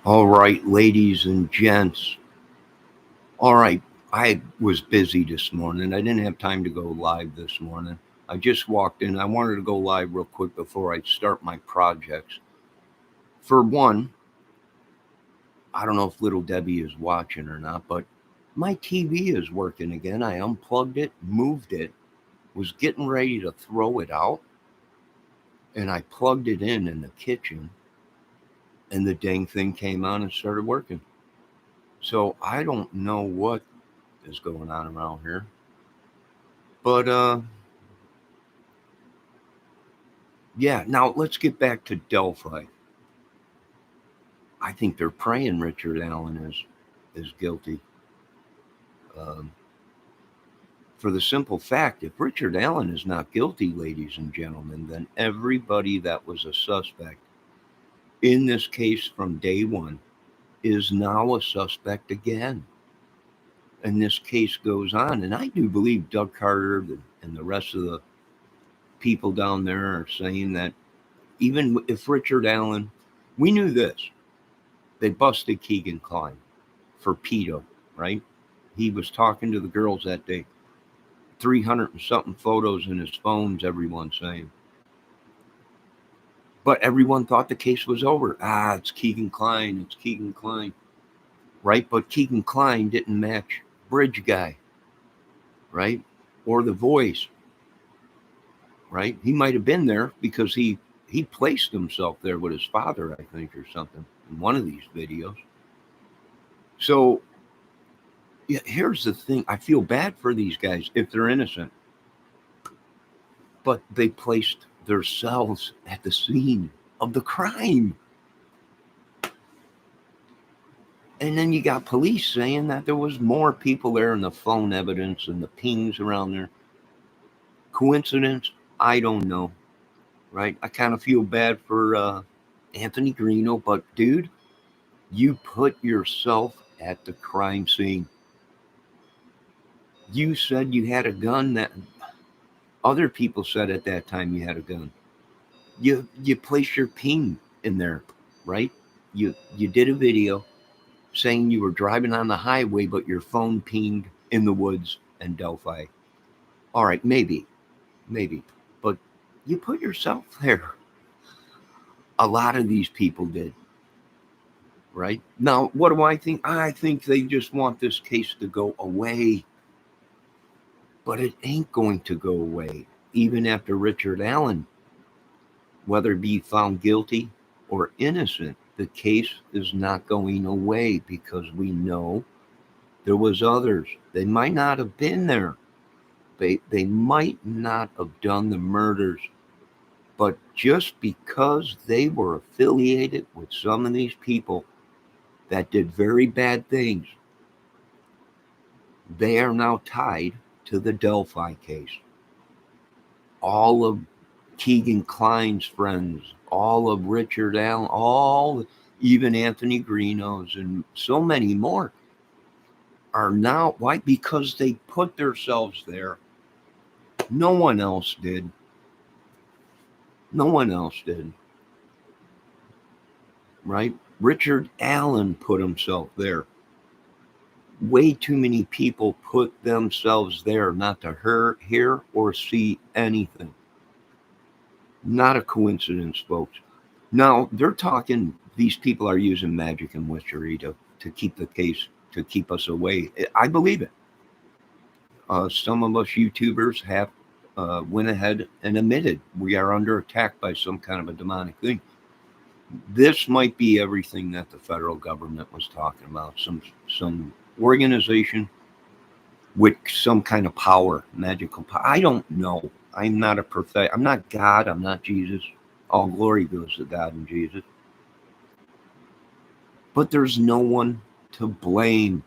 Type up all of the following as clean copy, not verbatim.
All right, ladies and gents. All right, I was busy this morning. I didn't have time to go live this morning. I just walked in. I wanted to go live real quick before I start my projects. For one, I don't know if little Debbie is watching or not, but my TV is working again. I unplugged it, moved it, was getting ready to throw it out, and I plugged it in the kitchen, and the dang thing came on and started working. So I don't know what is going on around here. But yeah, now let's get back to Delphi. I think they're praying Richard Allen is guilty. Um, for the simple fact, if Richard Allen is not guilty, ladies and gentlemen, then everybody that was a suspect in this case from day one is now a suspect again. And this case goes on. And I do believe Doug Carter and the rest of the people down there are saying that even if Richard Allen, we knew this, they busted Keegan Klein for pedo, right? He was talking to the girls that day. 300 and something photos in his phones, everyone's saying. But everyone thought the case was over. It's Keegan Klein, it's Keegan Klein, right? But Keegan Klein didn't match Bridge Guy, right? Or The Voice, right? He might have been there because he placed himself there with his father, I think, or something in one of these videos. So yeah, here's the thing. I feel bad for these guys if they're innocent, but they placed themselves at the scene of the crime. And then you got police saying that there was more people there in the phone evidence and the pings around there. Coincidence? I don't know, right? I kind of feel bad for Anthony Greeno, but dude, you put yourself at the crime scene. You said you had a gun that other people said at that time you had a gun. You place your ping in there, right? You did a video saying you were driving on the highway, but your phone pinged in the woods and Delphi. All right, maybe, but you put yourself there. A lot of these people did, right? Now, what do I think? I think they just want this case to go away, but it ain't going to go away, even after Richard Allen, whether be found guilty or innocent, the case is not going away because we know there was others. They might not have been there. They might not have done the murders, but just because they were affiliated with some of these people that did very bad things, they are now tied to the Delphi case. All of Keegan Klein's friends, all of Richard Allen, all even Anthony Greeno's, and so many more are now, why? Because they put themselves there. No one else did. No one else did. Right? Richard Allen put himself there. Way too many people put themselves there not to hear or see anything. Not a coincidence, folks. Now, they're talking, these people are using magic and witchery to keep the case, to keep us away. I believe it. Some of us YouTubers have went ahead and admitted we are under attack by some kind of a demonic thing. This might be everything that the federal government was talking about. Some organization with some kind of power, magical power. I don't know. I'm not a prophet. I'm not God. I'm not Jesus. All glory goes to God and Jesus. But there's no one to blame.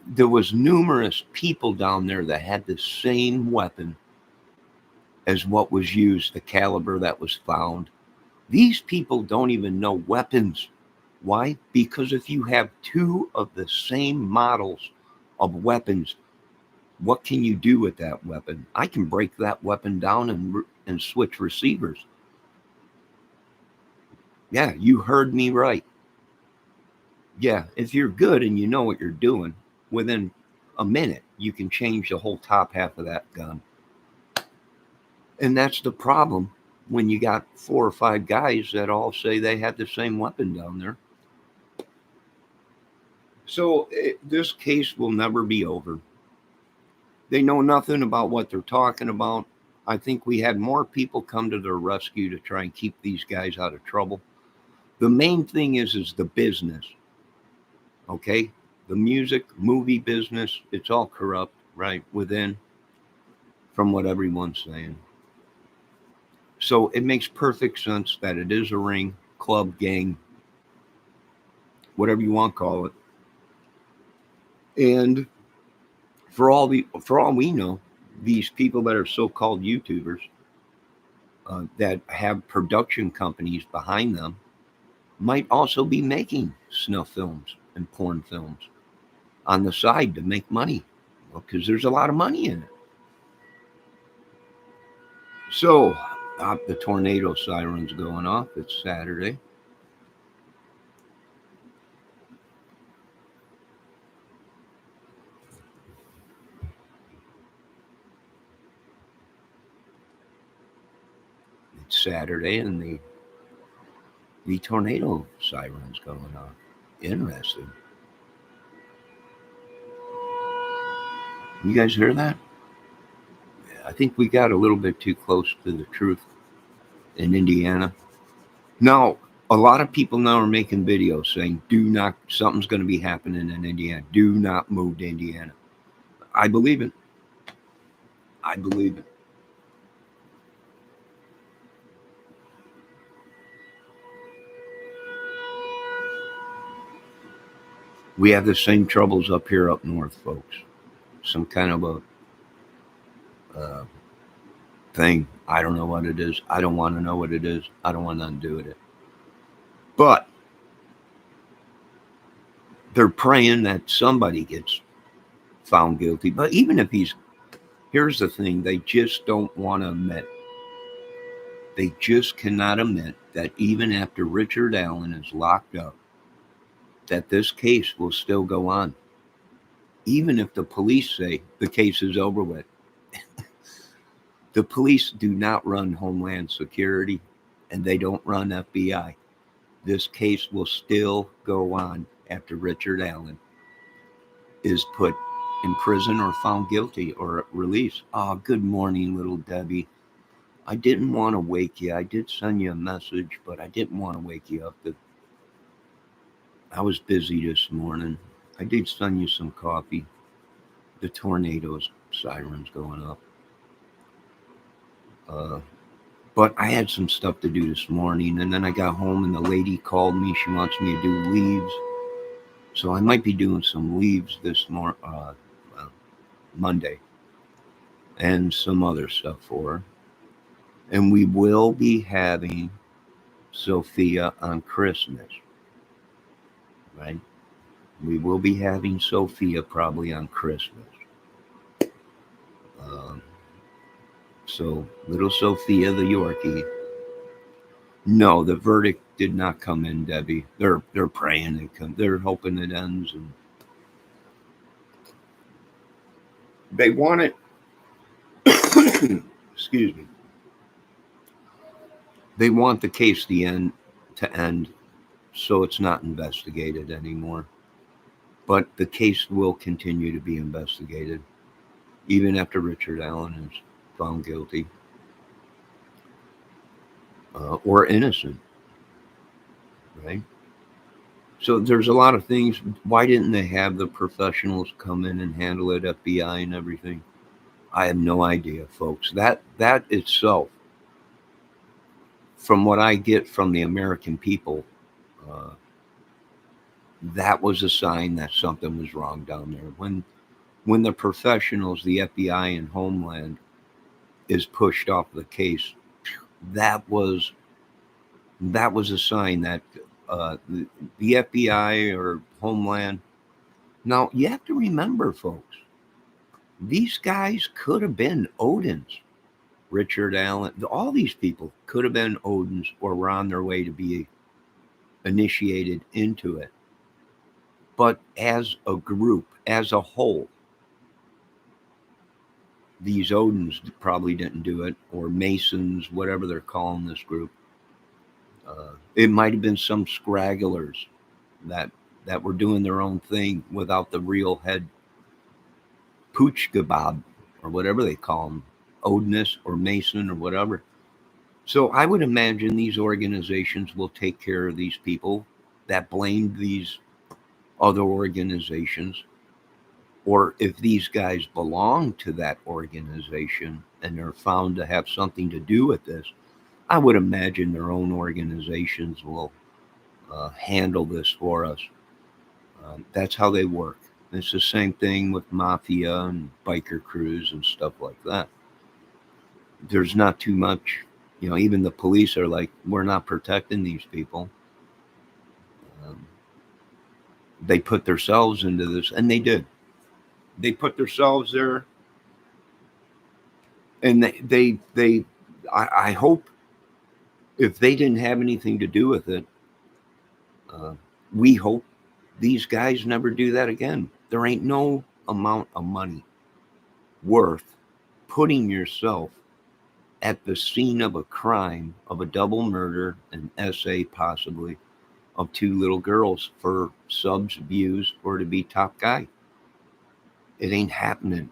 There was numerous people down there that had the same weapon as what was used, the caliber that was found. These people don't even know weapons. Why? Because if you have two of the same models of weapons, what can you do with that weapon? I can break that weapon down and switch receivers. Yeah, you heard me right. Yeah, if you're good and you know what you're doing, within a minute, you can change the whole top half of that gun. And that's the problem when you got 4 or 5 guys that all say they had the same weapon down there. So this case will never be over. They know nothing about what they're talking about. I think we had more people come to their rescue to try and keep these guys out of trouble. The main thing is the business. Okay? The music, movie business, it's all corrupt, right? Within, from what everyone's saying. So it makes perfect sense that it is a ring, club, gang, whatever you want to call it. And for all we know, these people that are so-called YouTubers that have production companies behind them might also be making snuff films and porn films on the side to make money because there's a lot of money in it. So the tornado siren's going off. It's Saturday. It's Saturday, and the tornado siren's going off. Interesting. You guys hear that? I think we got a little bit too close to the truth in Indiana. Now, a lot of people now are making videos saying, do not, something's going to be happening in Indiana. Do not move to Indiana. I believe it. I believe it. We have the same troubles up here up north, folks. Some kind of a thing. I don't know what it is. I don't want to know what it is. I don't want nothing to do with it. But they're praying that somebody gets found guilty. But even if here's the thing, they just don't want to admit. They just cannot admit that even after Richard Allen is locked up, that this case will still go on. Even if the police say the case is over with. The police do not run Homeland Security and they don't run FBI. This case will still go on after Richard Allen is put in prison or found guilty or released. Oh, good morning, little Debbie. I didn't want to wake you. I did send you a message, but I didn't want to wake you up. I was busy this morning. I did send you some coffee. The tornadoes sirens going up. But I had some stuff to do this morning, and then I got home and the lady called me. She wants me to do leaves. So I might be doing some leaves this Monday and some other stuff for her. And we will be having Sophia on Christmas, right? We will be having Sophia probably on Christmas. So little Sophia, the Yorkie. No, the verdict did not come in, Debbie. They're praying it comes. They're hoping it ends, and they want it. Excuse me. They want the case to end, so it's not investigated anymore. But the case will continue to be investigated, even after Richard Allen is found guilty or innocent, right? So there's a lot of things. Why didn't they have the professionals come in and handle it, FBI and everything? I have no idea, folks. That itself, from what I get from the American people, uh, that was a sign that something was wrong down there. When the professionals, the FBI and Homeland, is pushed off the case, that was a sign that the FBI or Homeland. Now you have to remember, folks, these guys could have been Odin's. Richard Allen, all these people could have been Odin's or were on their way to be initiated into it. But as a group, as a whole, these Odins probably didn't do it, or Masons, whatever they're calling this group. It might have been some scragglers that were doing their own thing without the real head pooch kebab or whatever they call them, Odinist or Mason or whatever. So I would imagine these organizations will take care of these people that blamed these other organizations, or if these guys belong to that organization and they're found to have something to do with this, I would imagine their own organizations will handle this for us. That's how they work. It's the same thing with mafia and biker crews and stuff like that. There's not too much, even the police are like, we're not protecting these people. Um, they put themselves into this, and they did. They put themselves there, and I hope if they didn't have anything to do with it, we hope these guys never do that again. There ain't no amount of money worth putting yourself at the scene of a crime, of a double murder, an essay possibly, of two little girls for subs, views, or to be top guy. It ain't happening,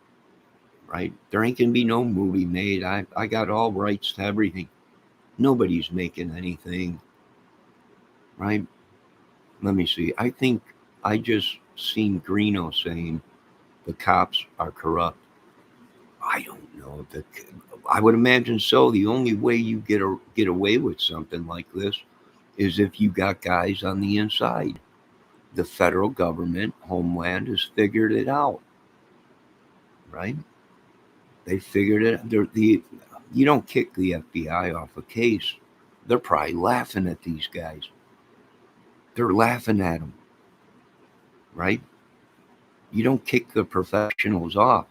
right? There ain't gonna be no movie made. I got all rights to everything. Nobody's making anything, right? Let me see. I think I just seen Greeno saying the cops are corrupt. I don't know. I would imagine so. The only way you get away with something like this is if you got guys on the inside. The federal government, Homeland, has figured it out, right? They figured it. You don't kick the FBI off a case. They're probably laughing at these guys. They're laughing at them, right? You don't kick the professionals off.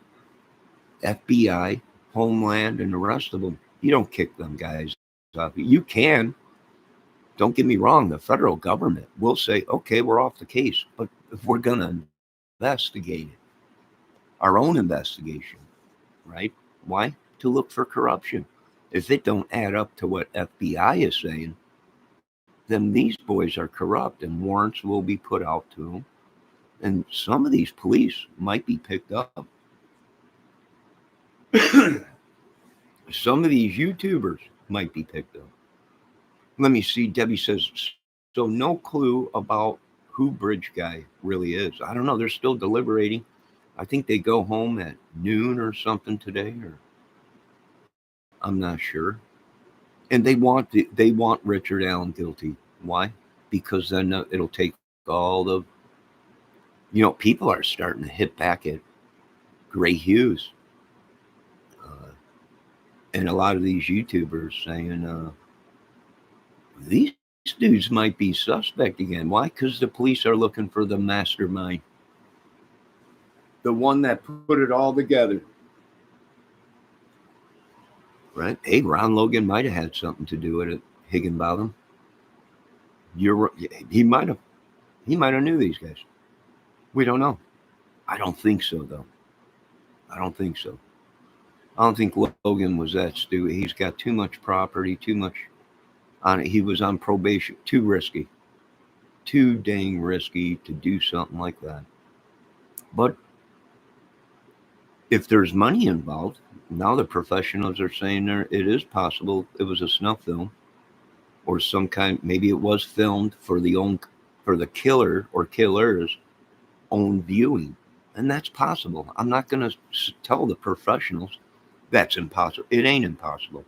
FBI, Homeland, and the rest of them. You don't kick them guys off. You can. Don't get me wrong. The federal government will say, okay, we're off the case, but if we're going to investigate it, our own investigation, right? Why? To look for corruption. If it don't add up to what FBI is saying, then these boys are corrupt and warrants will be put out to them. And some of these police might be picked up. Some of these YouTubers might be picked up. Let me see. Debbie says, so no clue about who Bridge Guy really is. I don't know. They're still deliberating. I think they go home at noon or something today, or I'm not sure. And they want Richard Allen guilty. Why? Because then it'll take all the, people are starting to hit back at Gray Hughes. And a lot of these YouTubers saying, these dudes might be suspect again. Why? Because the police are looking for the mastermind. The one that put it all together. Right? Hey, Ron Logan might have had something to do with it. Higginbotham. He might have knew these guys. We don't know. I don't think so, though. I don't think so. I don't think Logan was that stupid. He's got too much property, too much on it. He was on probation. Too risky. Too dang risky to do something like that. But if there's money involved, now the professionals are saying it is possible it was a snuff film or some kind. Maybe it was filmed for the killer or killers' own viewing, and that's possible. I'm not going to tell the professionals that's impossible. It ain't impossible.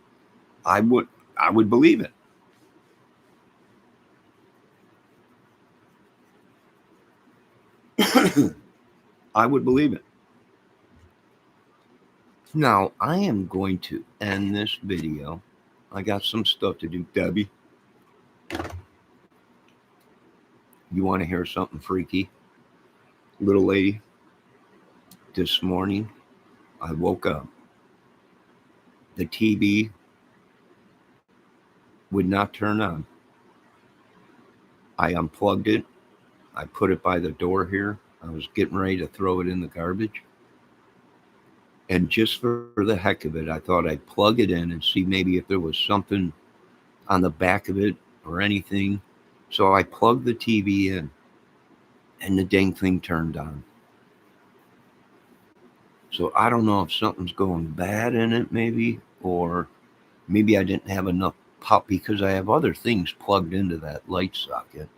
I would believe it. I would believe it. Now, I am going to end this video. I got some stuff to do. Debbie, you want to hear something freaky? Little lady, this morning, I woke up. The TV would not turn on. I unplugged it. I put it by the door here. I was getting ready to throw it in the garbage. And just for the heck of it, I thought I'd plug it in and see maybe if there was something on the back of it or anything. So I plugged the TV in and the dang thing turned on. So I don't know if something's going bad in it, maybe, or maybe I didn't have enough pop because I have other things plugged into that light socket.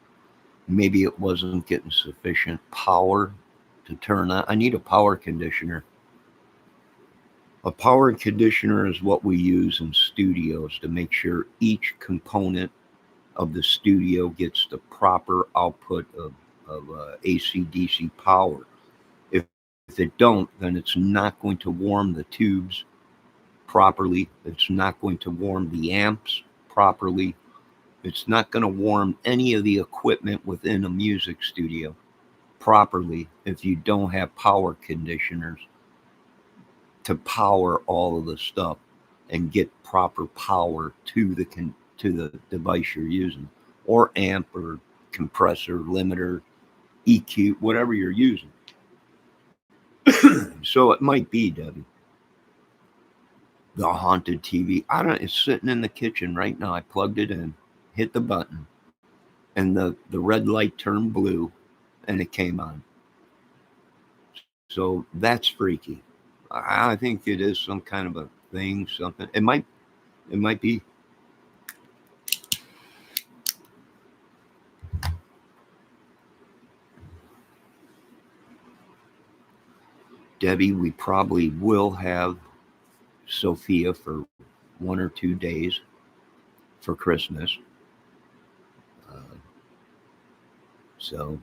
Maybe it wasn't getting sufficient power to turn on. I need a power conditioner. A power conditioner is what we use in studios to make sure each component of the studio gets the proper output of AC DC power. If it don't, then it's not going to warm the tubes properly. It's not going to warm the amps properly. It's not going to warm any of the equipment within a music studio properly if you don't have power conditioners to power all of the stuff and get proper power to the device you're using, or amp or compressor, limiter, EQ, whatever you're using. So it might be, Debbie, the haunted TV. I don't. It's sitting in the kitchen right now. I plugged it in, hit the button, and the red light turned blue, and it came on. So that's freaky. I think it is some kind of a thing. Something. It might be. Debbie, we probably will have Sophia for 1 or 2 days for Christmas. Uh, so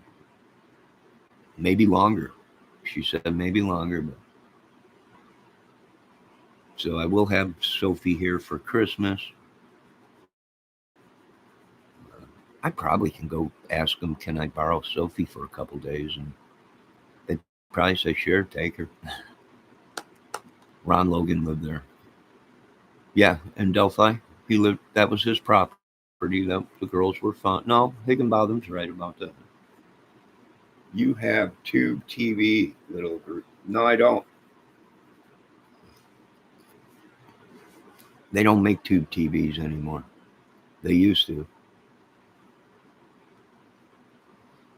maybe longer. She said maybe longer, but so I will have Sophie here for Christmas. I probably can go ask them, can I borrow Sophie for a couple days? And they'd probably say, sure, take her. Ron Logan lived there. Yeah, in Delphi. He lived, that was his property. That the girls were fun. No, Higginbotham's right about that. You have tube TV, little group. No, I don't. They don't make tube TVs anymore. They used to.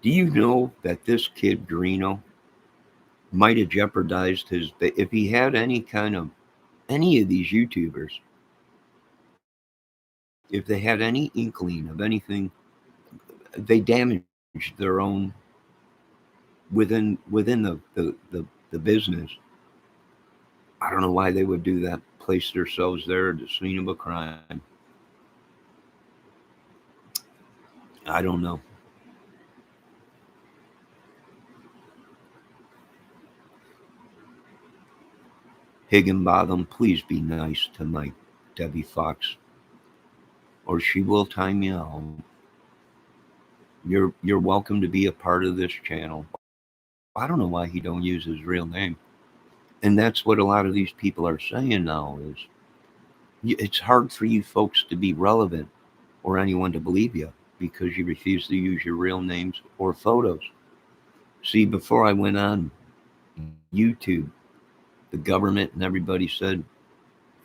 Do you know that this kid Greeno might have jeopardized his, if he had any of these YouTubers, if they had any inkling of anything, they damaged their own within the business. I don't know why they would do that. Place themselves there at the scene of a crime. I don't know. Higginbotham, please be nice to my Debbie Fox, or she will time you out. You're welcome to be a part of this channel. I don't know why he don't use his real name, and that's what a lot of these people are saying now. Is it's hard for you folks to be relevant or anyone to believe you because you refuse to use your real names or photos. See, before I went on YouTube, the government and everybody said,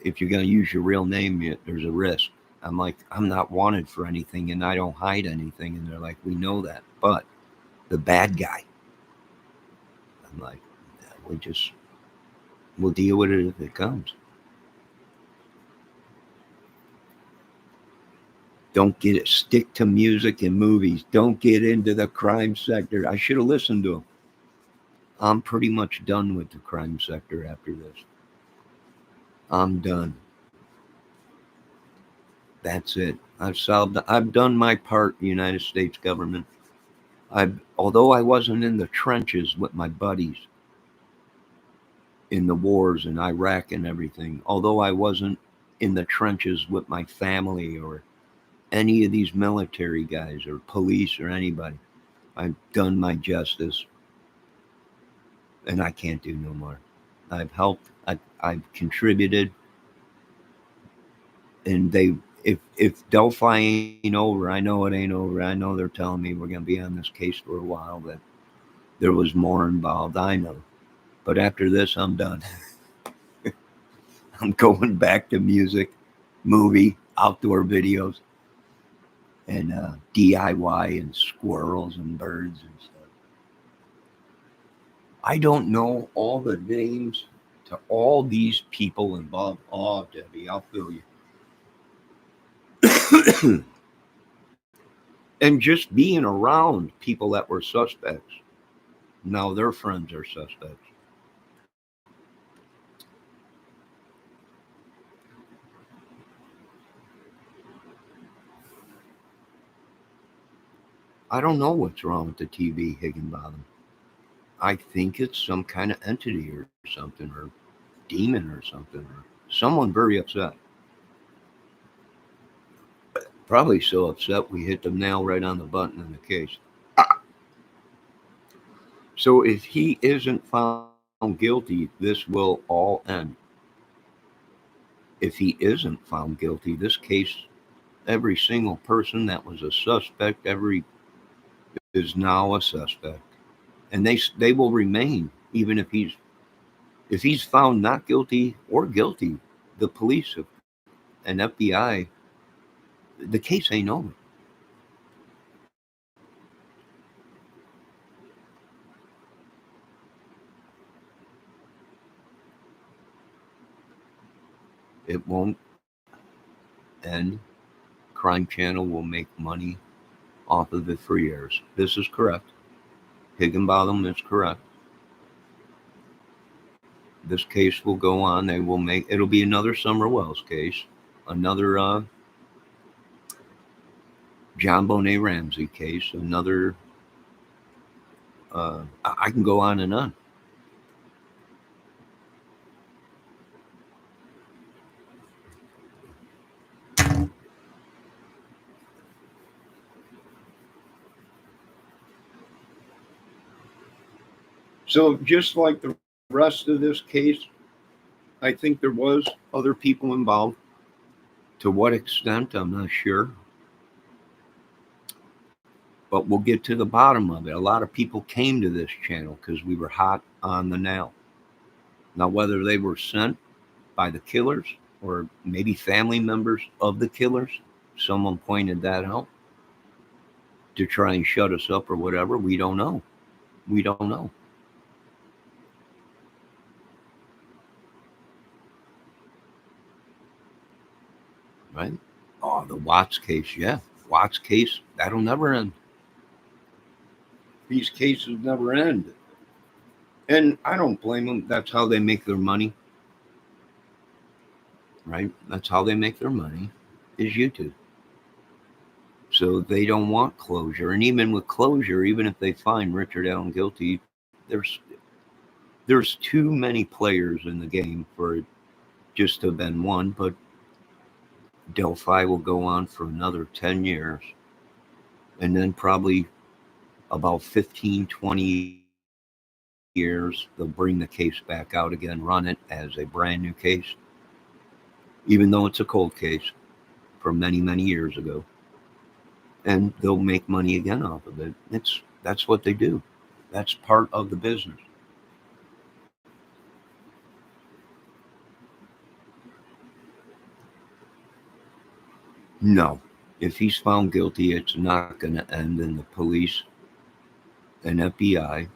if you're going to use your real name, there's a risk. I'm like, I'm not wanted for anything and I don't hide anything. And they're like, we know that. But the bad guy, I'm like, yeah, we'll deal with it if it comes. Don't get it. Stick to music and movies. Don't get into the crime sector. I should have listened to him. I'm pretty much done with the crime sector after this. I'm done. That's it. I've done my part, United States government. Although I wasn't in the trenches with my buddies in the wars in Iraq and everything, although I wasn't in the trenches with my family or any of these military guys or police or anybody, I've done my justice and I can't do no more. I've helped, I've contributed, and If Delphi ain't over, I know it ain't over. I know they're telling me we're gonna be on this case for a while, that there was more involved. I know. But after this, I'm done. I'm going back to music, movie, outdoor videos, and DIY and squirrels and birds and stuff. I don't know all the names to all these people involved. Oh, Debbie, I'll fill you. And just being around people that were suspects. Now their friends are suspects. I don't know what's wrong with the TV, Higginbottom. I think it's some kind of entity or something, or demon or something, or someone very upset. Probably so upset we hit the nail right on the button in the case. So if he isn't found guilty, this will all end. If he isn't found guilty, this case, every single person that was a suspect, every is now a suspect, and they will remain even if he's found not guilty or guilty. The police and FBI, the case ain't over. It won't end. Crime Channel will make money off of it for years. This is correct. Higginbottom is correct. This case will go on. They will make it'll be another Summer Wells case, another John Bonet Ramsey case, another. I can go on and on. So just like the rest of this case, I think there was other people involved. To what extent, I'm not sure. But we'll get to the bottom of it. A lot of people came to this channel because we were hot on the nail. Now, whether they were sent by the killers or maybe family members of the killers, someone pointed that out to try and shut us up or whatever, we don't know. We don't know. Right? Oh, the Watts case, yeah. Watts case, that'll never end. These cases never end. And I don't blame them. That's how they make their money. Right? That's how they make their money is YouTube. So they don't want closure. And even with closure, even if they find Richard Allen guilty, there's there's too many players in the game for it just to have been one. But Delphi will go on for another 10 years. And then probably about 15, 20 years, they'll bring the case back out again, run it as a brand new case, even though it's a cold case from many, many years ago. And they'll make money again off of it. That's what they do. That's part of the business. No. If he's found guilty, it's not going to end. And the police and FBI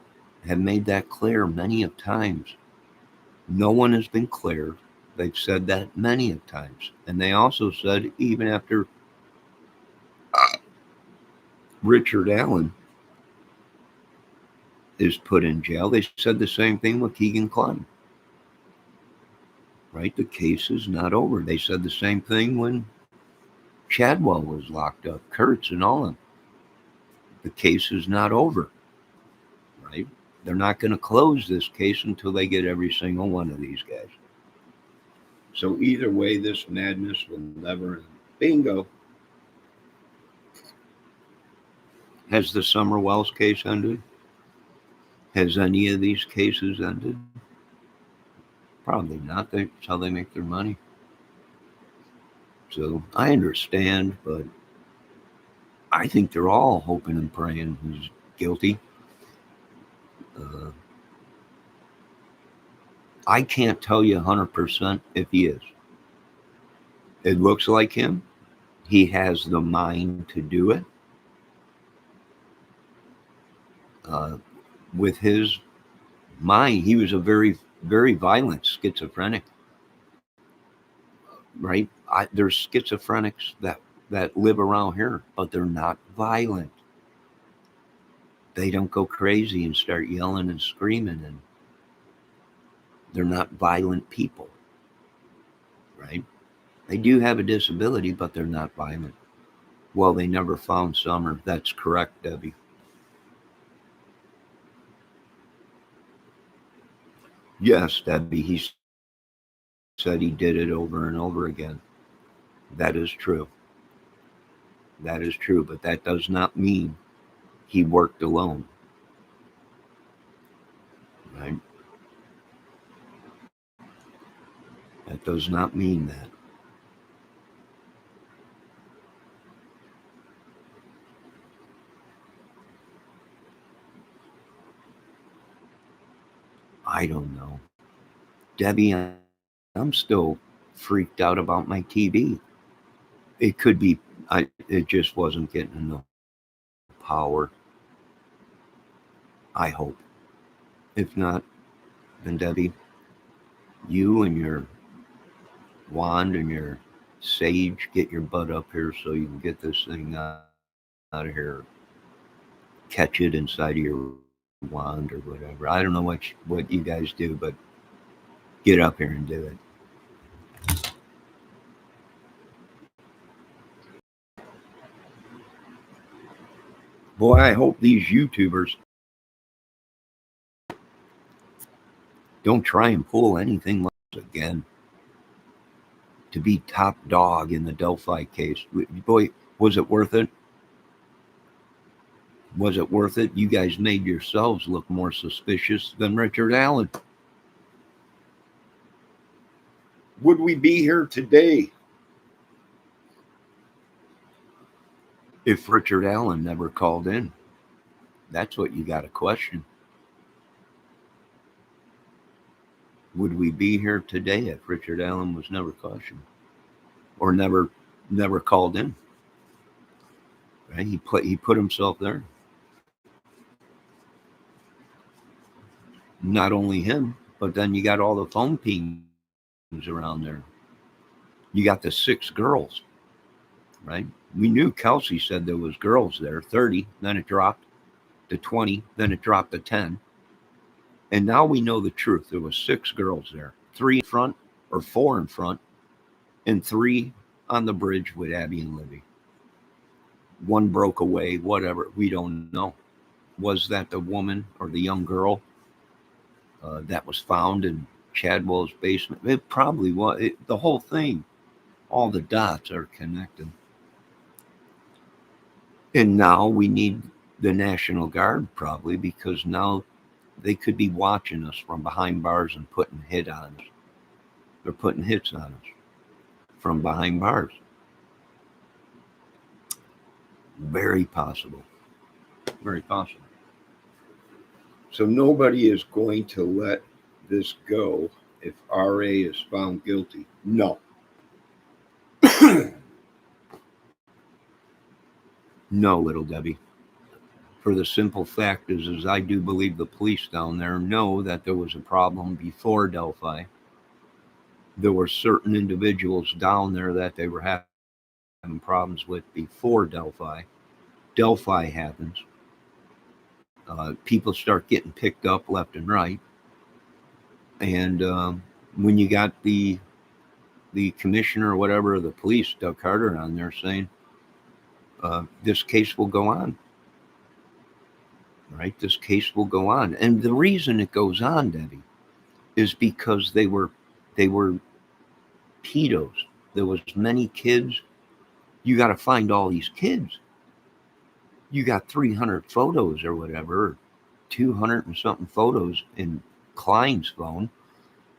have made that clear many of times. No one has been cleared. They've said that many of times. And they also said, even after Richard Allen is put in jail, they said the same thing with Keegan Klein. Right? The case is not over. They said the same thing when Chadwell was locked up, Kurtz and all of them. The case is not over. Right? They're not going to close this case until they get every single one of these guys. So either way, this madness will never end. Bingo. Has the Summer Wells case ended? Has any of these cases ended? Probably not. That's how they make their money. So I understand, but I think they're all hoping and praying he's guilty. Uh, I can't tell you 100% if he is. It looks like him. He has the mind to do it. Uh, with his mind, he was a very, very violent schizophrenic, right? There's schizophrenics that live around here, but they're not violent. They don't go crazy and start yelling and screaming, and they're not violent people, right? They do have a disability, but they're not violent. Well, they never found Summer. That's correct, Debbie. Yes, Debbie, he said he did it over and over again. That is true. That is true, but that does not mean he worked alone, right? That does not mean that. I don't know. Debbie, I'm still freaked out about my TV. It could be, it just wasn't getting enough power. I hope. If not, then Debbie, you and your wand and your sage, get your butt up here so you can get this thing out of here. Catch it inside of your wand or whatever. I don't know what you guys do, but get up here and do it. Boy, I hope these YouTubers don't try and pull anything like this again to be top dog in the Delphi case. Boy, was it worth it? Was it worth it? You guys made yourselves look more suspicious than Richard Allen. Would we be here today if Richard Allen never called in? That's what you got to question. Would we be here today if Richard Allen was never cautioned or never called in? Right? He put himself there. Not only him, but then you got all the phone pings around there. You got the 6 girls, right? We knew Kelsey said there was girls there, 30, then it dropped to 20, then it dropped to 10. And now we know the truth. There was 6 girls there, 3 in front or 4 in front, and 3 on the bridge with Abby and Libby. One broke away, whatever. We don't know. Was that the woman or the young girl that was found in Chadwell's basement? It probably was. The whole thing, all the dots are connected. And now we need the National Guard probably because now they could be watching us from behind bars and putting hits on us. They're putting hits on us from behind bars. Very possible. Very possible. So nobody is going to let this go if RA is found guilty. No. No, little Debbie. For the simple fact is I do believe the police down there know that there was a problem before Delphi. There were certain individuals down there that they were having problems with before Delphi. Delphi happens. People start getting picked up left and right. And when you got the commissioner or whatever of the police, Doug Carter, on there saying, this case will go on. Right? This case will go on. And the reason it goes on, Debbie, is because they were pedos. There was many kids. You got to find all these kids. You got 300 photos or whatever, 200 and something photos in Klein's phone.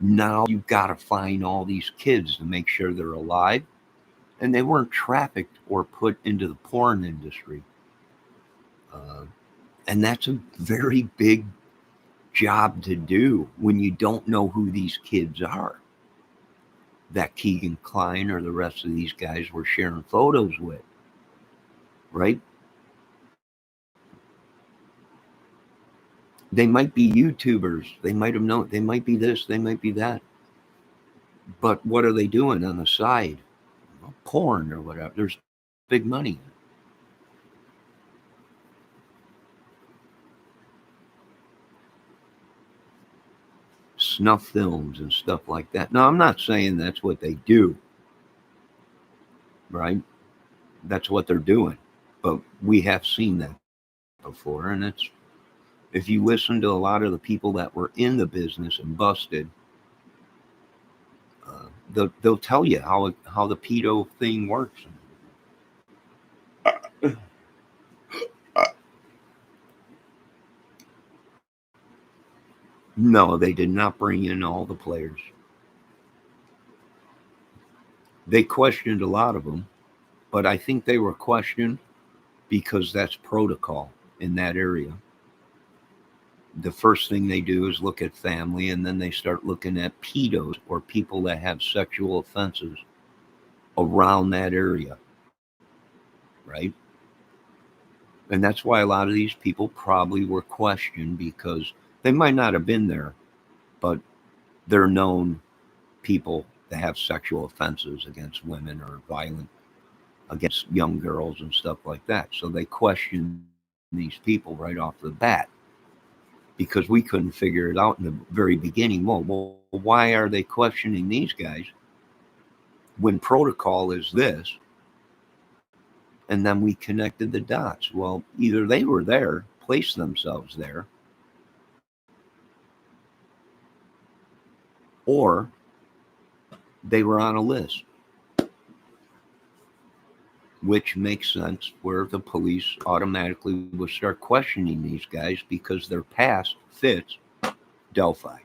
Now you've got to find all these kids to make sure they're alive and they weren't trafficked or put into the porn industry. And that's a very big job to do when you don't know who these kids are that Keegan Klein or the rest of these guys were sharing photos with, right? They might be YouTubers. They might have known. They might be this. They might be that. But what are they doing on the side? Well, porn or whatever. There's big money. Snuff films and stuff like that. Now, I'm not saying that's what they do, right? That's what they're doing. But we have seen that before. And it's, if you listen to a lot of the people that were in the business and busted, they'll tell you how the pedo thing works. No, they did not bring in all the players. They questioned a lot of them, but I think they were questioned because that's protocol in that area. The first thing they do is look at family, and then they start looking at pedos or people that have sexual offenses around that area, right? And that's why a lot of these people probably were questioned, because they might not have been there, but they're known people that have sexual offenses against women or violent against young girls and stuff like that. So they question these people right off the bat, because we couldn't figure it out in the very beginning. Well, why are they questioning these guys when protocol is this? And then we connected the dots. Well, either they were there, placed themselves there, or they were on a list, which makes sense, where the police automatically will start questioning these guys because their past fits Delphi.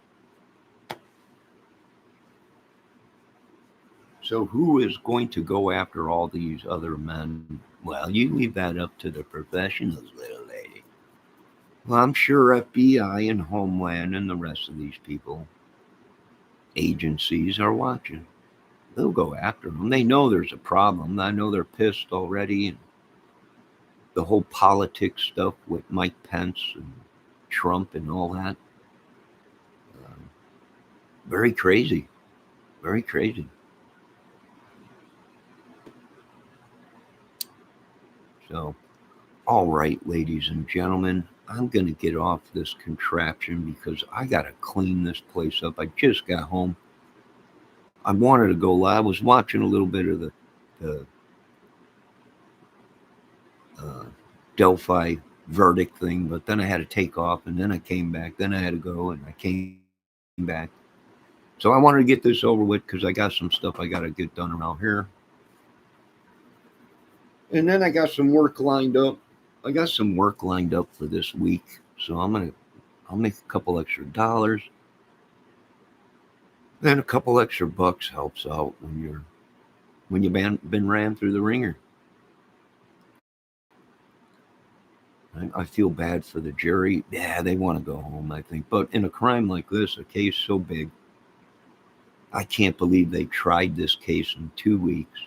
So who is going to go after all these other men? Well, you leave that up to the professionals, little lady. Well, I'm sure FBI and Homeland and the rest of these people, agencies, are watching. They'll go after them. They know there's a problem. I know they're pissed already. And the whole politics stuff with Mike Pence and Trump and all that. Very crazy. Very crazy. So, all right, ladies and gentlemen, I'm going to get off this contraption because I got to clean this place up. I just got home. I wanted to go live. I was watching a little bit of the Delphi verdict thing, but then I had to take off, and then I came back. Then I had to go, and I came back. So I wanted to get this over with because I got some stuff I got to get done around here. And then I got some work lined up. I got some work lined up for this week. So I'll make a couple extra dollars. Then a couple extra bucks helps out when you've been ran through the ringer. I feel bad for the jury. Yeah, they want to go home, I think. But in a crime like this, a case so big, I can't believe they tried this case in 2 weeks.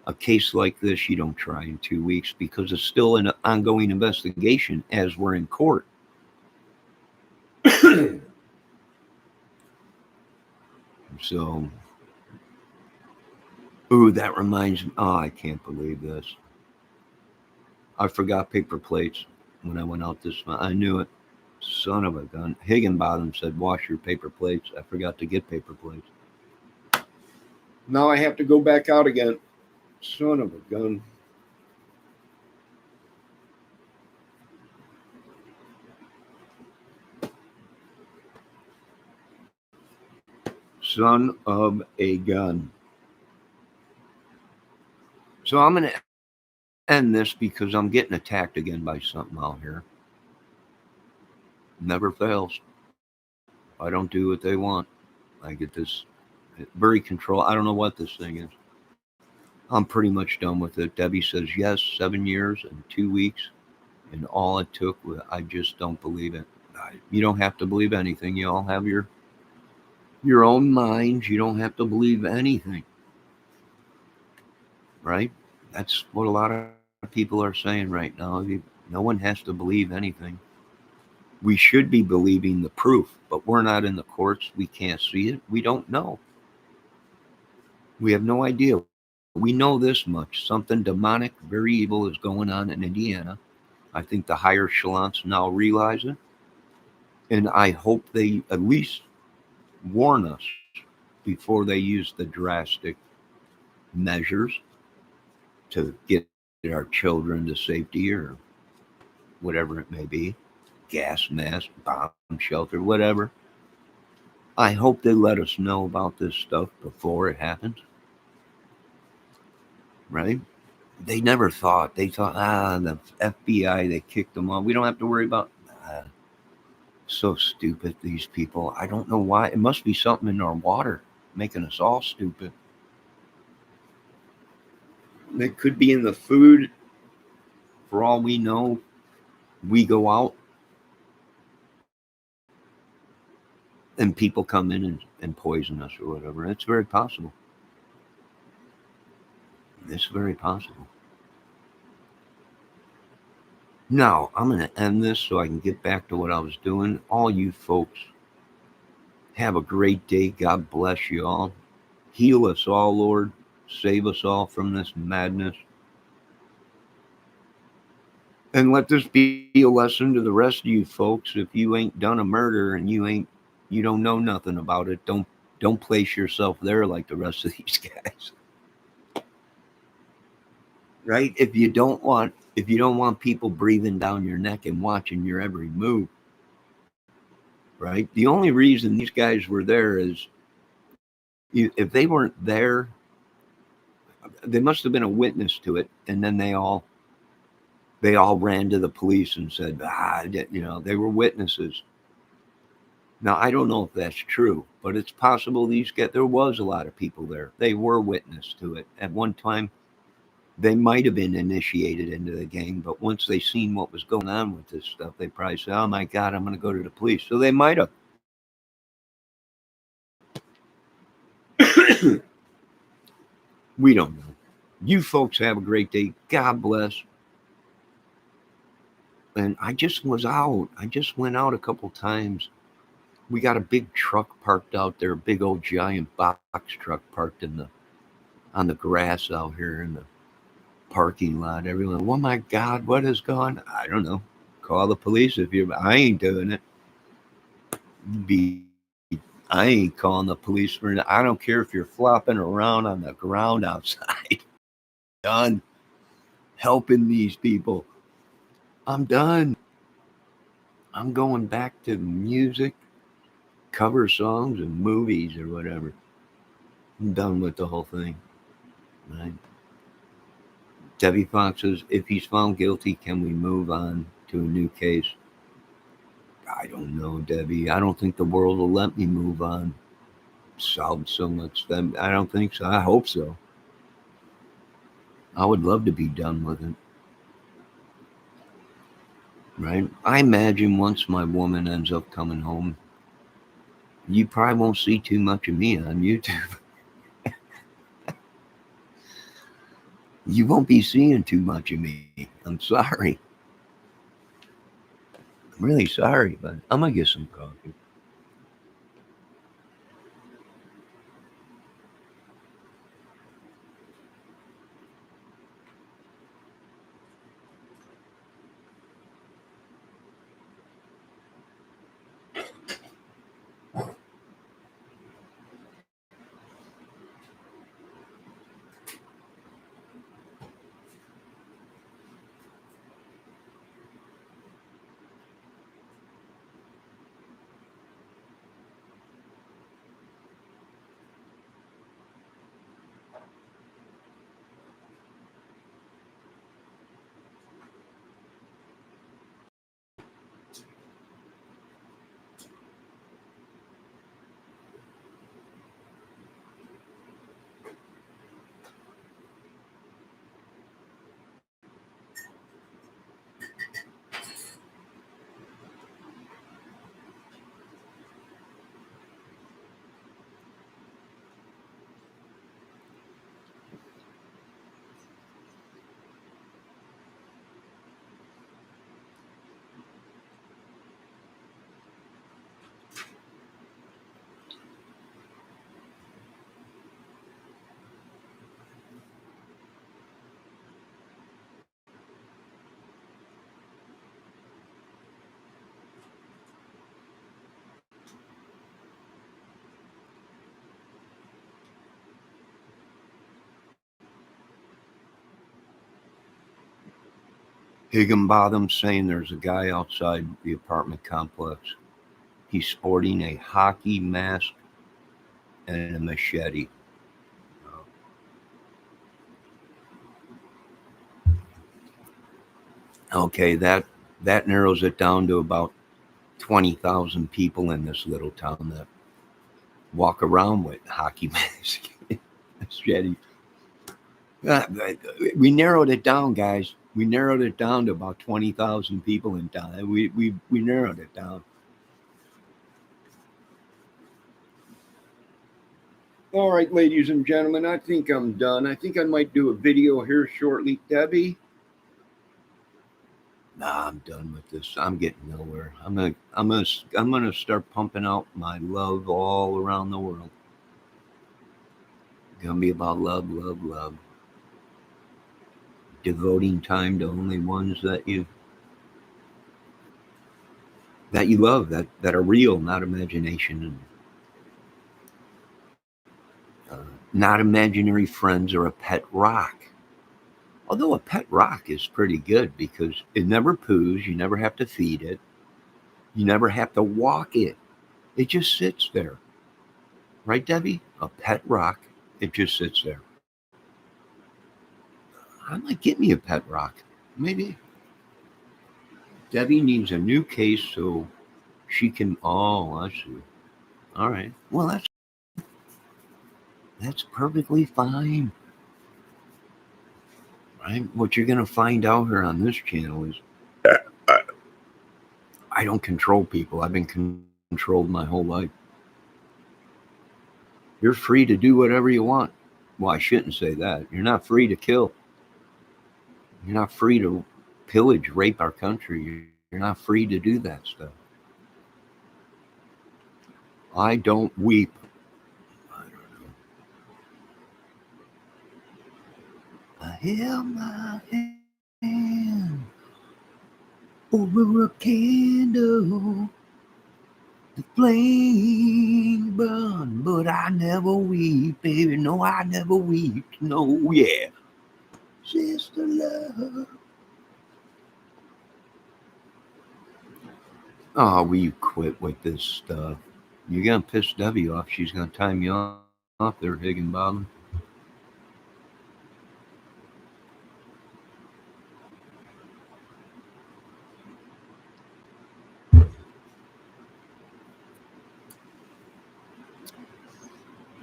A case like this, you don't try in 2 weeks because it's still an ongoing investigation as we're in court. So, ooh, that reminds me. Oh, I can't believe this. I forgot paper plates when I went out this month. I knew it. Son of a gun. Higginbottom said, wash your paper plates. I forgot to get paper plates. Now I have to go back out again. Son of a gun. Son of a gun. So I'm going to end this because I'm getting attacked again by something out here. Never fails. I don't do what they want. I get this very control. I don't know what this thing is. I'm pretty much done with it. Debbie says yes, 7 years and 2 weeks, and all it took was I just don't believe it. You don't have to believe anything. You all have your own minds. You don't have to believe anything, right? That's what a lot of people are saying right now. No one has to believe anything. We should be believing the proof, but we're not in the courts. We can't see it. We don't know. We have no idea. We know this much. Something demonic, very evil is going on in Indiana. I think the higher echelons now realize it. And I hope they at least warn us before they use the drastic measures to get our children to safety or whatever it may be, gas mask, bomb shelter, whatever. I hope they let us know about this stuff before it happens, right? They never thought. They thought, the FBI, they kicked them off. We don't have to worry about. So stupid, these people. I don't know why. It must be something in our water making us all stupid. It could be in the food. For all we know, we go out and people come in and poison us or whatever. It's very possible. It's very possible. Now, I'm going to end this so I can get back to what I was doing. All you folks, have a great day. God bless you all. Heal us all, Lord. Save us all from this madness. And let this be a lesson to the rest of you folks. If you ain't done a murder and you don't know nothing about it, don't place yourself there like the rest of these guys. Right? If you don't want people breathing down your neck and watching your every move, right? The only reason these guys were there is if they weren't there, they must have been a witness to it, and then they all ran to the police and said, they were witnesses. Now I don't know if that's true, but it's possible there was a lot of people there. They were witness to it at one time. They might have been initiated into the gang, but once they seen what was going on with this stuff, they probably said, "Oh my God, I'm going to go to the police." So they might have. We don't know. You folks have a great day. God bless. And I just was out. I just went out a couple times. We got a big truck parked out there, a big old giant box truck parked on the grass out here in the parking lot. Everyone, oh my God, what has gone? I don't know. Call the police if you're. I ain't doing it. Be. I ain't calling the police for. I don't care if you're flopping around on the ground outside. Done helping these people. I'm done. I'm going back to music, cover songs, and movies or whatever. I'm done with the whole thing. Right? Debbie Fox says, if he's found guilty, can we move on to a new case? I don't know, Debbie. I don't think the world will let me move on. Solve so much. I don't think so. I hope so. I would love to be done with it. Right? I imagine once my woman ends up coming home, you probably won't see too much of me on YouTube. You won't be seeing too much of me. I'm sorry. I'm really sorry, but I'm going to get some coffee. Higginbottom saying there's a guy outside the apartment complex. He's sporting a hockey mask and a machete. Okay, that narrows it down to about 20,000 people in this little town that walk around with hockey masks, machete. We narrowed it down, guys. We narrowed it down to about 20,000 people in town. We narrowed it down. All right, ladies and gentlemen, I think I'm done. I think I might do a video here shortly. Debbie? Nah, I'm done with this. I'm getting nowhere. I'm gonna start pumping out my love all around the world. It's gonna be about love, love, love. Devoting time to only ones that you love, that are real, not imagination, and not imaginary friends or a pet rock. Although a pet rock is pretty good because it never poos, you never have to feed it, you never have to walk it. It just sits there. Right, Debbie? A pet rock, it just sits there. I might get me a pet rock. Maybe. Debbie needs a new case so she can. Oh, I see. All right. Well, that's perfectly fine. Right? What you're going to find out here on this channel is I don't control people. I've been controlled my whole life. You're free to do whatever you want. Well, I shouldn't say that. You're not free to kill. You're not free to pillage, rape our country. You're not free to do that stuff. I don't weep. I don't know. I held my hand over a candle. The flame burn, but I never weep, baby. No, I never weep. No, yeah. Sister love. Oh, will you quit with this stuff? You're going to piss Debbie off. She's going to time you off there, Higginbottom.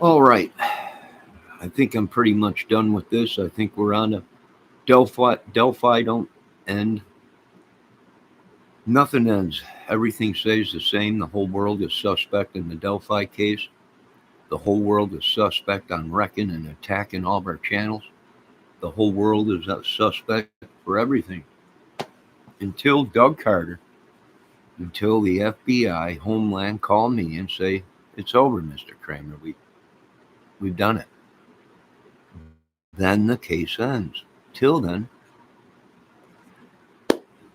All right. I think I'm pretty much done with this. I think we're on to Delphi. Delphi don't end. Nothing ends. Everything stays the same. The whole world is suspect in the Delphi case. The whole world is suspect on wrecking and attacking all of our channels. The whole world is a suspect for everything. Until Doug Carter, until the FBI, Homeland call me and say, it's over, Mr. Kramer. We've done it. Then the case ends. Till then,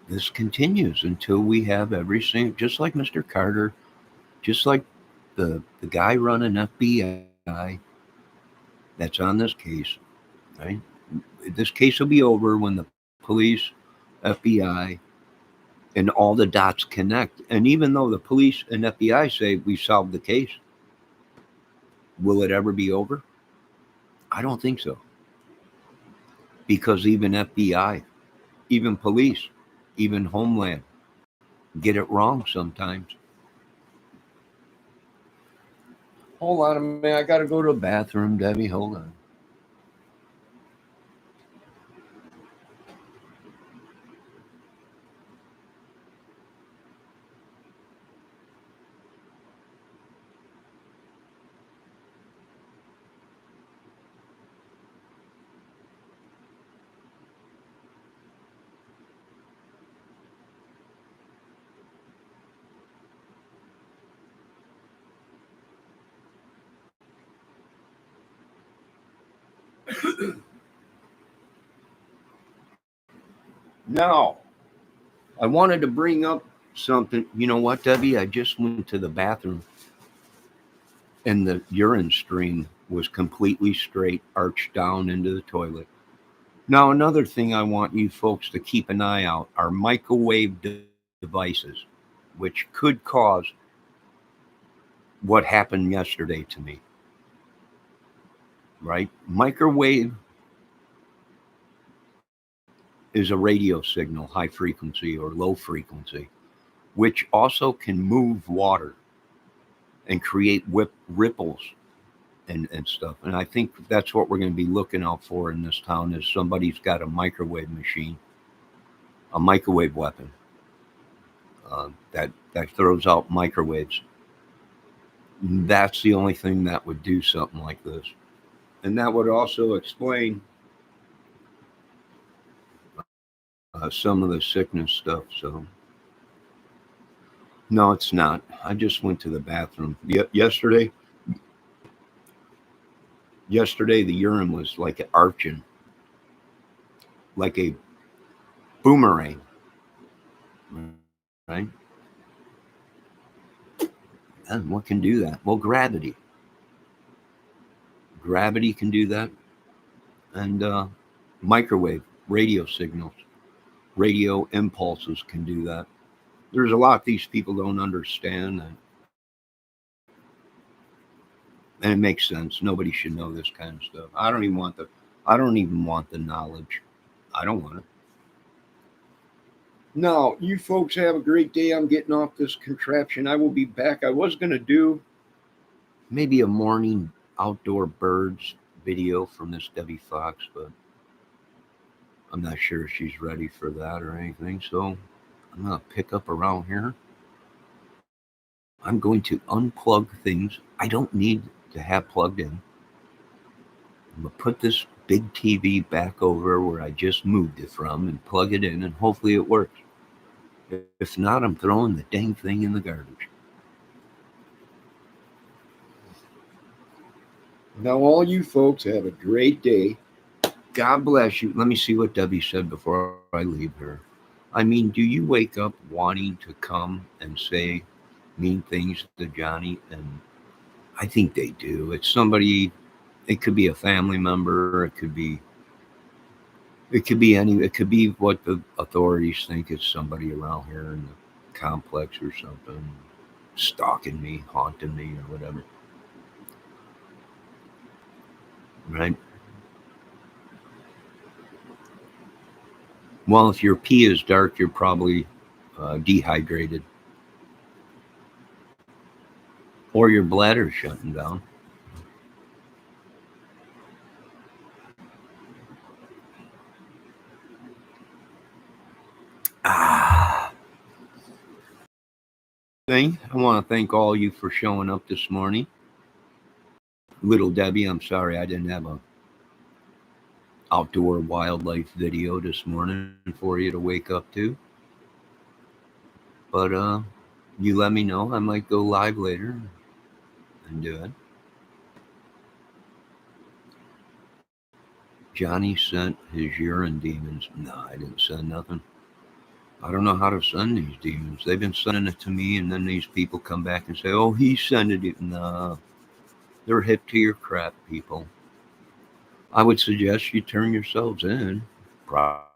this continues until we have every single, just like Mr. Carter, just like the guy running FBI that's on this case, right? This case will be over when the police, FBI, and all the dots connect. And even though the police and FBI say we solved the case, will it ever be over? I don't think so. Because even FBI, even police, even Homeland get it wrong sometimes. Hold on a minute. I got to go to the bathroom, Debbie. Hold on. Now, I wanted to bring up something. You know what, Debbie? I just went to the bathroom and the urine stream was completely straight, arched down into the toilet. Now, another thing I want you folks to keep an eye out are microwave devices, which could cause what happened yesterday to me, right? Microwave is a radio signal, high frequency or low frequency, which also can move water and create ripples and stuff. And I think that's what we're going to be looking out for in this town is somebody's got a microwave machine, a microwave weapon that throws out microwaves. That's the only thing that would do something like this. And that would also explain some of the sickness stuff. So, no, it's not. I just went to the bathroom. Yesterday, the urine was like arching, like a boomerang, right? And what can do that? Well, gravity. Gravity can do that. And microwave, radio signals, radio impulses can do that. There's a lot these people don't understand. And it makes sense. Nobody should know this kind of stuff. I don't even want the knowledge. I don't want it. No, you folks have a great day. I'm getting off this contraption. I will be back. I was going to do maybe a morning outdoor birds video from this Debbie Fox, but I'm not sure if she's ready for that or anything. So I'm going to pick up around here. I'm going to unplug things I don't need to have plugged in. I'm going to put this big TV back over where I just moved it from and plug it in, and hopefully it works. If not, I'm throwing the dang thing in the garbage. Now, all you folks have a great day. God bless you. Let me see what Debbie said before I leave her. I mean, do you wake up wanting to come and say mean things to Johnny? And I think they do. It's somebody, it could be a family member, it could be what the authorities think it's somebody around here in the complex or something, stalking me, haunting me, or whatever. Right? Well, if your pee is dark, you're probably dehydrated. Or your bladder's shutting down. I want to thank all you for showing up this morning. Little Debbie, I'm sorry I didn't have a outdoor wildlife video this morning for you to wake up to. But you let me know. I might go live later and do it. Johnny sent his urine demons. No, I didn't send nothing. I don't know how to send these demons. They've been sending it to me, and then these people come back and say, oh, he sent it. No, they're hip to your crap, people. I would suggest you turn yourselves in. Probably.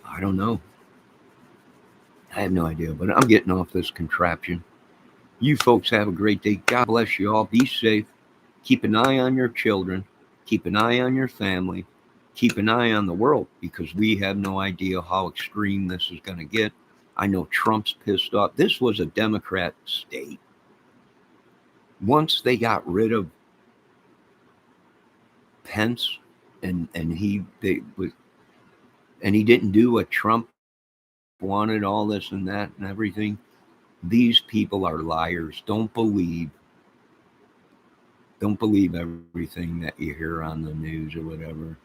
I don't know. I have no idea, but I'm getting off this contraption. You folks have a great day. God bless you all. Be safe. Keep an eye on your children. Keep an eye on your family. Keep an eye on the world, because we have no idea how extreme this is going to get. I know Trump's pissed off. This was a Democrat state. Once they got rid of Pence and he didn't do what Trump wanted, all this and that and everything. These people are liars. Don't believe everything that you hear on the news or whatever.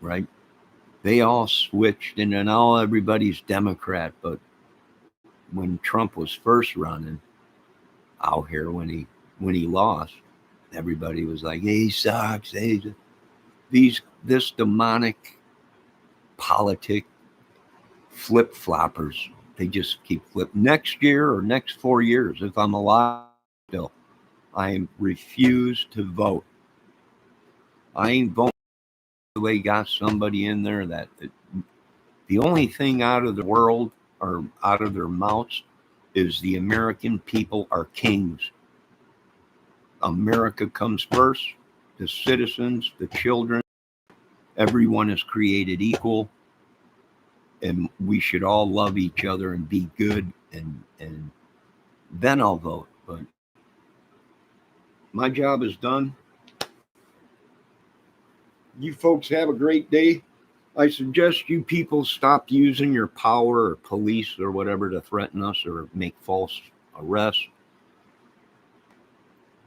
Right? They all switched, and now everybody's Democrat. But when Trump was first running out here, when he lost, everybody was like, hey, he sucks. Hey, this demonic politic flip-floppers, they just keep flipping. Next year or next 4 years, if I'm alive still, I refuse to vote I ain't voting. They got somebody in there that the only thing out of the world or out of their mouths is the American people are kings. America comes first. The citizens, the children, everyone is created equal, and we should all love each other and be good, and then I'll vote. But my job is done. You folks have a great day. I suggest you people stop using your power or police or whatever to threaten us or make false arrests.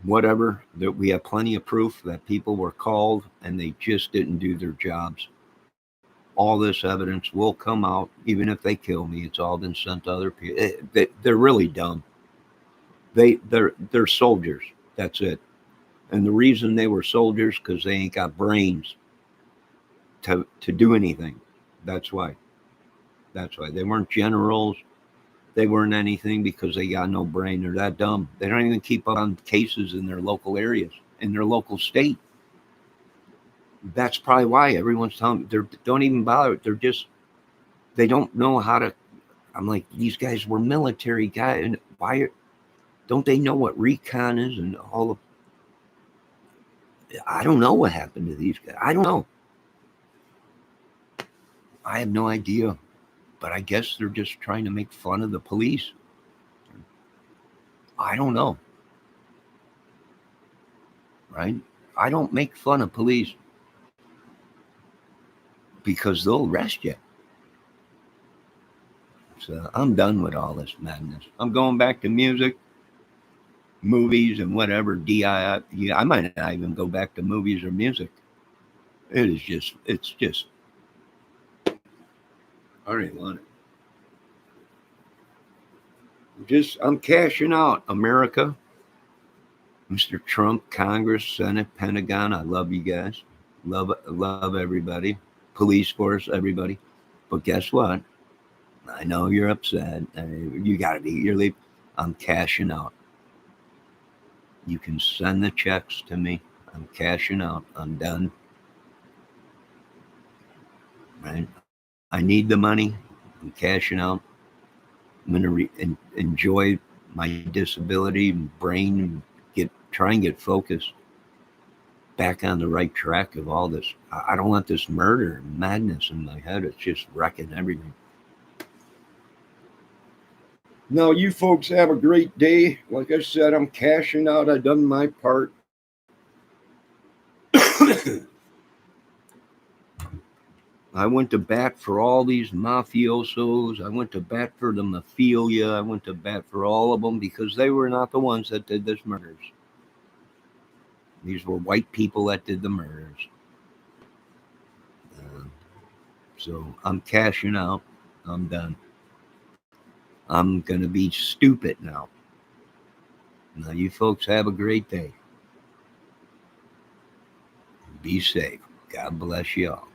Whatever, that we have plenty of proof that people were called and they just didn't do their jobs. All this evidence will come out, even if they kill me. It's all been sent to other people. They're really dumb. They're soldiers. That's it. And the reason they were soldiers because they ain't got brains to do anything. That's why. That's why they weren't generals. They weren't anything because they got no brain. They're that dumb. They don't even keep up on cases in their local areas, in their local state. That's probably why everyone's telling them they don't even bother. They don't know how to. I'm like, these guys were military guys, and why don't they know what recon is and all of? I don't know what happened to these guys. I don't know. I have no idea, but I guess they're just trying to make fun of the police. I don't know. Right? I don't make fun of police because they'll arrest you. So I'm done with all this madness. I'm going back to music, movies, and whatever. DIY. Yeah, I might not even go back to movies or music. It's just. I don't even want it. I'm cashing out, America. Mr. Trump, Congress, Senate, Pentagon. I love you guys. Love everybody. Police force, everybody. But guess what? I know you're upset. You got to be. You're leaving. I'm cashing out. You can send the checks to me. I'm cashing out. I'm done. Right? I need the money. I'm cashing out. I'm going to enjoy my disability and brain and try and get focused back on the right track of all this. I don't want this murder and madness in my head. It's just wrecking everything. Now, you folks have a great day. Like I said, I'm cashing out. I've done my part. I went to bat for all these mafiosos. I went to bat for the mafia. I went to bat for all of them because they were not the ones that did this murders. These were white people that did the murders. So I'm cashing out. I'm done. I'm going to be stupid now. Now, you folks have a great day. Be safe. God bless you all.